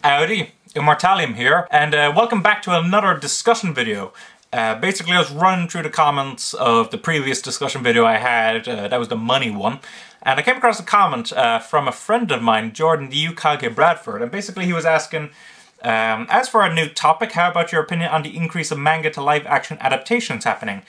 Howdy, Immortalium here, and welcome back to another discussion video. Basically, I was running through the comments of the previous discussion video I had, that was the money one, and I came across a comment from a friend of mine, Jordan the Ukage Bradford, and basically he was asking, as for a new topic, how about your opinion on the increase of manga to live-action adaptations happening?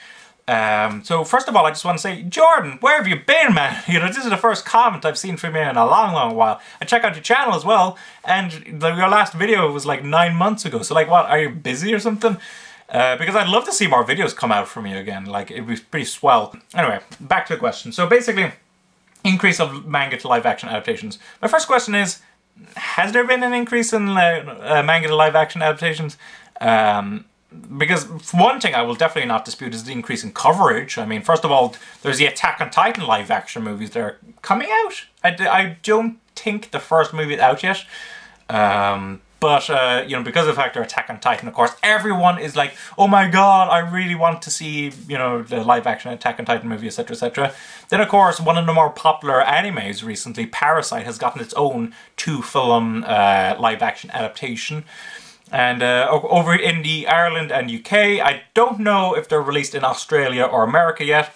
So first of all, I just want to say, Jordan, where have you been, man? You know, this is the first comment I've seen from you in a long while. I check out your channel as well, and your last video was like 9 months ago, so like what, are you busy or something? Because I'd love to see more videos come out from you again, like it'd be pretty swell. Anyway, back to the question. So basically, increase of manga to live action adaptations. My first question is, has there been an increase in manga to live action adaptations? Because one thing I will definitely not dispute is the increase in coverage. I mean, first of all, there's the Attack on Titan live action movies that are coming out. I don't think the first movie is out yet. But, you know, because of the fact they're Attack on Titan, of course, everyone is like, oh my god, I really want to see, you know, the live-action Attack on Titan movie, etc, etc. Then, of course, one of the more popular animes recently, Parasite, has gotten its own 2-film live-action adaptation. And over in the Ireland and UK, I don't know if they're released in Australia or America yet.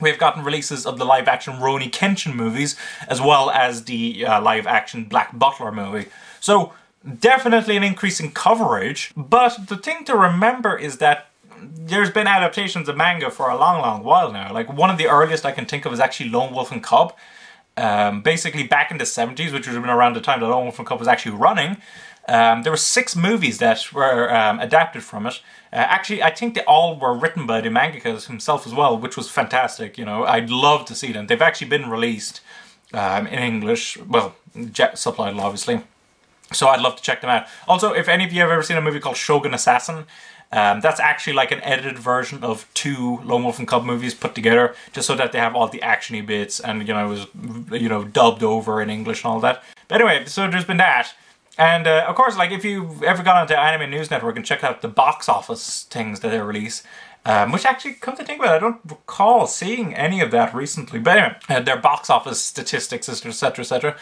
We've gotten releases of the live-action Rurouni Kenshin movies, as well as the live-action Black Butler movie. So, definitely an increase in coverage, but the thing to remember is that there's been adaptations of manga for a long while now. Like, one of the earliest I can think of is actually Lone Wolf and Cub. Basically back in the 70s, which would have been around the time that Lone Wolf and Cub was actually running. There were 6 movies that were adapted from it. Actually, I think they all were written by the mangaka himself as well, which was fantastic. You know, I'd love to see them. They've actually been released in English, well, subtitled obviously. So I'd love to check them out. Also, if any of you have ever seen a movie called Shogun Assassin, that's actually like an edited version of 2 Lone Wolf and Cub movies put together, just so that they have all the actiony bits and, you know, it was, you know, dubbed over in English and all that. But anyway, so there's been that. And, of course, like, if you've ever gone onto Anime News Network and checked out the box office things that they release, which actually, come to think about it, I don't recall seeing any of that recently. But anyway, their box office statistics, etc, etc.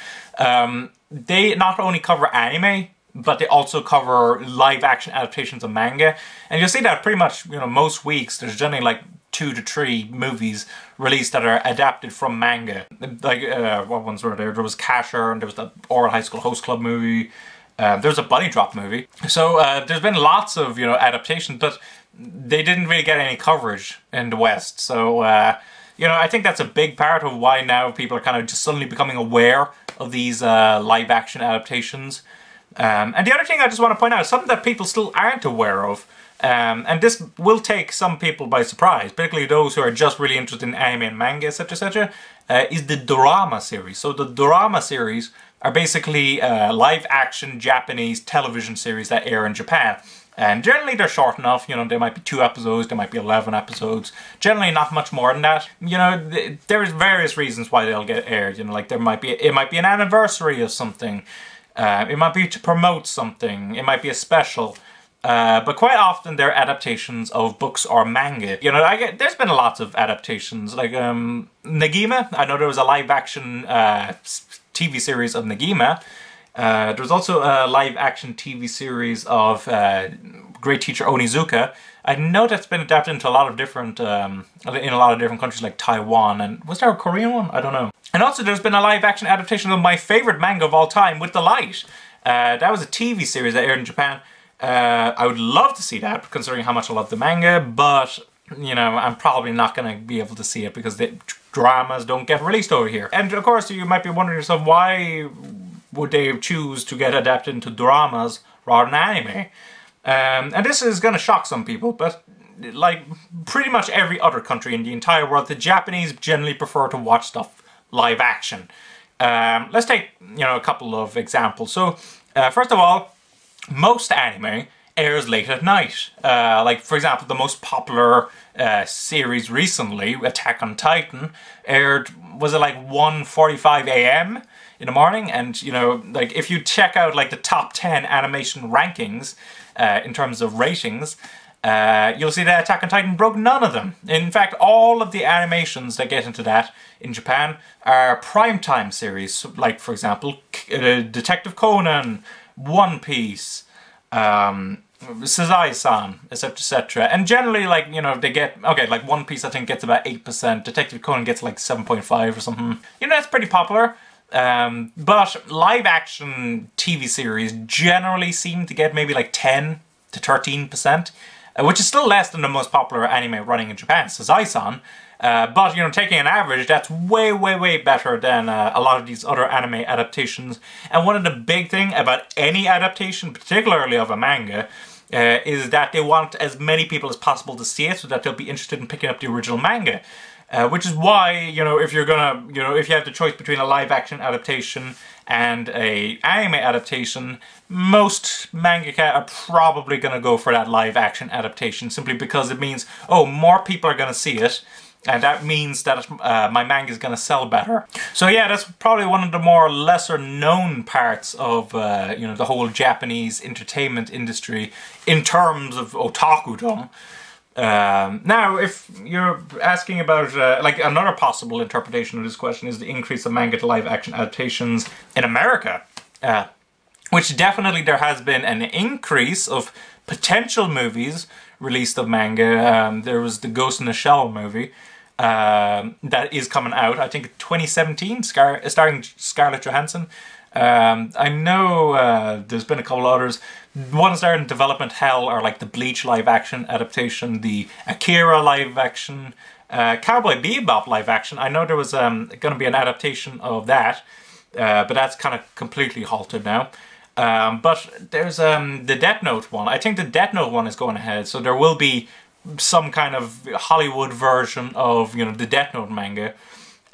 They not only cover anime, but they also cover live-action adaptations of manga. And you'll see that pretty much, you know, most weeks, there's generally like 2 to 3 movies released that are adapted from manga. Like, what ones were there? There was Casher, and there was the Oral High School Host Club movie. There's a Bunny Drop movie. So there's been lots of, you know, adaptations, but they didn't really get any coverage in the West. So, you know, I think that's a big part of why now people are kind of just suddenly becoming aware of these live-action adaptations. And the other thing I just want to point out, something that people still aren't aware of, and this will take some people by surprise, particularly those who are just really interested in anime and manga, etc, etc, is the dorama series. So the dorama series are basically live-action Japanese television series that air in Japan. And generally they're short enough, you know, there might be 2 episodes, there might be 11 episodes, generally not much more than that. You know, there's various reasons why they'll get aired, you know, like it might be an anniversary of something, it might be to promote something, it might be a special. But quite often they're adaptations of books or manga. You know, there's been lots of adaptations, like Negima. I know there was a live-action TV series of Negima. There's also a live-action TV series of Great Teacher Onizuka. I know that's been adapted into a lot of different, in a lot of different countries like Taiwan, and was there a Korean one? I don't know. And also there's been a live-action adaptation of my favorite manga of all time, With the Light. That was a TV series that aired in Japan. I would love to see that, considering how much I love the manga, but, you know, I'm probably not going to be able to see it because the dramas don't get released over here. And of course, you might be wondering yourself, why would they choose to get adapted into dramas rather than anime? And this is going to shock some people, but like pretty much every other country in the entire world, the Japanese generally prefer to watch stuff live action. Let's take, you know, a couple of examples. So, first of all, most anime airs late at night. Like, for example, the most popular series recently, Attack on Titan, aired, was it like 1:45 AM in the morning? And, you know, like, if you check out, like, the top 10 animation rankings in terms of ratings, you'll see that Attack on Titan broke none of them. In fact, all of the animations that get into that in Japan are primetime series, like, for example, Detective Conan, One Piece, Sazai-san, etc, etc. And generally, like, you know, they get, okay, like One Piece I think gets about 8%, Detective Conan gets like 7.5 or something. You know, that's pretty popular. But live action TV series generally seem to get maybe like 10 to 13%, which is still less than the most popular anime running in Japan, Sazai-san. But, you know, taking an average, that's way, way, way better than a lot of these other anime adaptations. And one of the big thing about any adaptation, particularly of a manga, is that they want as many people as possible to see it so that they'll be interested in picking up the original manga. Which is why, you know, if you're gonna, you know, if you have the choice between a live-action adaptation and a anime adaptation, most mangaka are probably gonna go for that live-action adaptation, simply because it means, oh, more people are gonna see it, and that means that my manga is gonna sell better. So yeah, that's probably one of the more lesser-known parts of, you know, the whole Japanese entertainment industry in terms of otakudom. Now, if you're asking about, like, another possible interpretation of this question is the increase of manga to live-action adaptations in America, which definitely there has been an increase of potential movies released of manga. There was the Ghost in the Shell movie that is coming out, I think 2017, starring Scarlett Johansson. I know there's been a couple others. Ones that are in development hell are like the Bleach live-action adaptation, the Akira live-action, Cowboy Bebop live-action. I know there was going to be an adaptation of that, but that's kind of completely halted now. But there's the Death Note one. I think the Death Note one is going ahead, so there will be some kind of Hollywood version of, you know, the Death Note manga.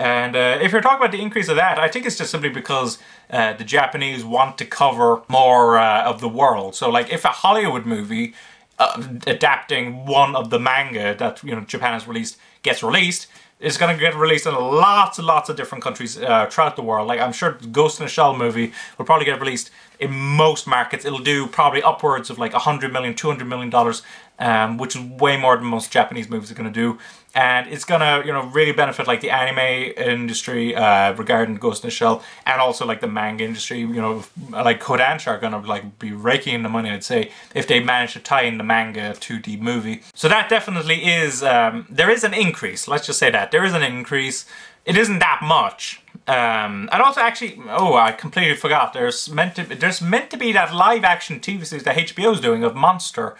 And if you're talking about the increase of that, I think it's just simply because the Japanese want to cover more of the world. So, like, if a Hollywood movie adapting one of the manga that, you know, Japan has released gets released, it's going to get released in lots and lots of different countries throughout the world. Like, I'm sure the Ghost in the Shell movie will probably get released in most markets. It'll do probably upwards of like $100 million, $200 million, which is way more than most Japanese movies are going to do. And it's going to, you know, really benefit like the anime industry regarding Ghost in the Shell, and also like the manga industry. You know, like Kodansha are going to like be raking in the money, I'd say, if they manage to tie in the manga to the movie. So that definitely is, there is an increase. Let's just say that there is an increase. It isn't that much. And also, actually, oh, I completely forgot. There's meant to be that live action TV series that HBO is doing of Monster.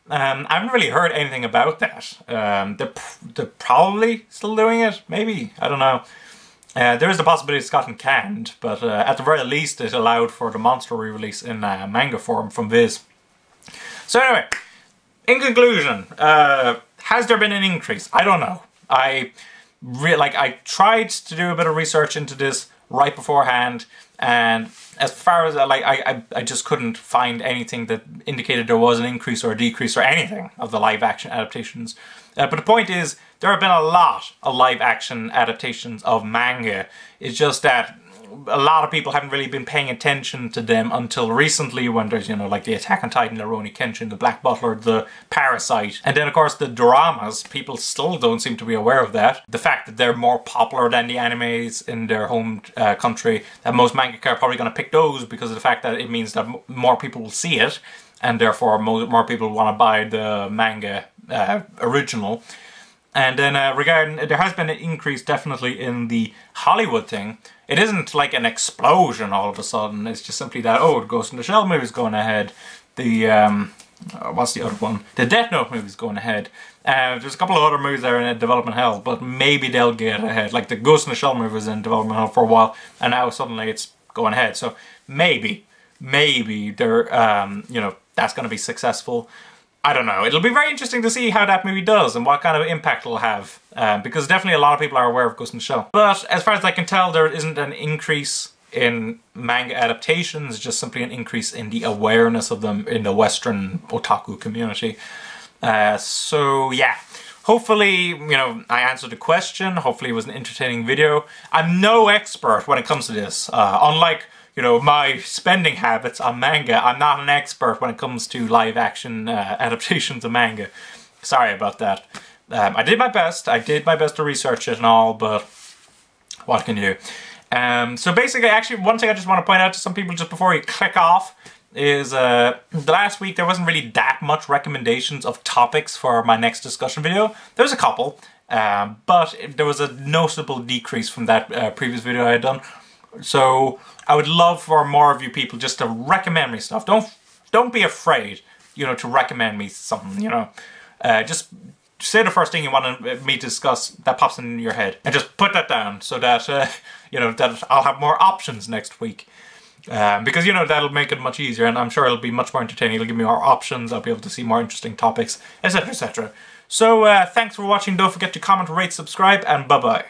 I haven't really heard anything about that. They're probably still doing it, maybe, I don't know. There is the possibility it's gotten canned, but at the very least it allowed for the Monster re-release in manga form from Viz. So anyway, in conclusion, has there been an increase? I don't know. I tried to do a bit of research into this right beforehand, and as far as I just couldn't find anything that indicated there was an increase or a decrease or anything of the live action adaptations. But the point is, there have been a lot of live action adaptations of manga. It's just that a lot of people haven't really been paying attention to them until recently, when there's, you know, like the Attack on Titan, Rurouni Kenshin, the Black Butler, the Parasite, and then of course the dramas. People still don't seem to be aware of that. The fact that they're more popular than the animes in their home country, that most mangaka are probably going to pick those because of the fact that it means that more people will see it, and therefore more people want to buy the manga original. And then regarding, there has been an increase definitely in the Hollywood thing. It isn't like an explosion all of a sudden. It's just simply that, oh, the Ghost in the Shell movie's going ahead. The, what's the other one? The Death Note movie's going ahead. There's a couple of other movies that are in development hell, but maybe they'll get ahead. Like the Ghost in the Shell movie was in development hell for a while, and now suddenly it's going ahead. So maybe they're, you know, that's going to be successful. I don't know. It'll be very interesting to see how that movie does and what kind of impact it'll have. Because definitely a lot of people are aware of Ghost in the Shell. But as far as I can tell, there isn't an increase in manga adaptations, just simply an increase in the awareness of them in the Western otaku community. So yeah. Hopefully, you know, I answered the question. Hopefully it was an entertaining video. I'm no expert when it comes to this. Unlike, you know, my spending habits on manga, I'm not an expert when it comes to live action adaptations of manga. Sorry about that. I did my best. I did my best to research it and all, but what can you do? So basically, actually, one thing I just want to point out to some people just before you click off is the last week there wasn't really that much recommendations of topics for my next discussion video. There was a couple, but there was a noticeable decrease from that previous video I had done. So I would love for more of you people just to recommend me stuff. Don't be afraid, you know, to recommend me something, you know. Just say the first thing you want me to discuss that pops in your head, and just put that down so that you know, that I'll have more options next week. Because, you know, that'll make it much easier, and I'm sure it'll be much more entertaining. It'll give me more options, I'll be able to see more interesting topics, etc, etc. So, thanks for watching. Don't forget to comment, rate, subscribe, and bye-bye.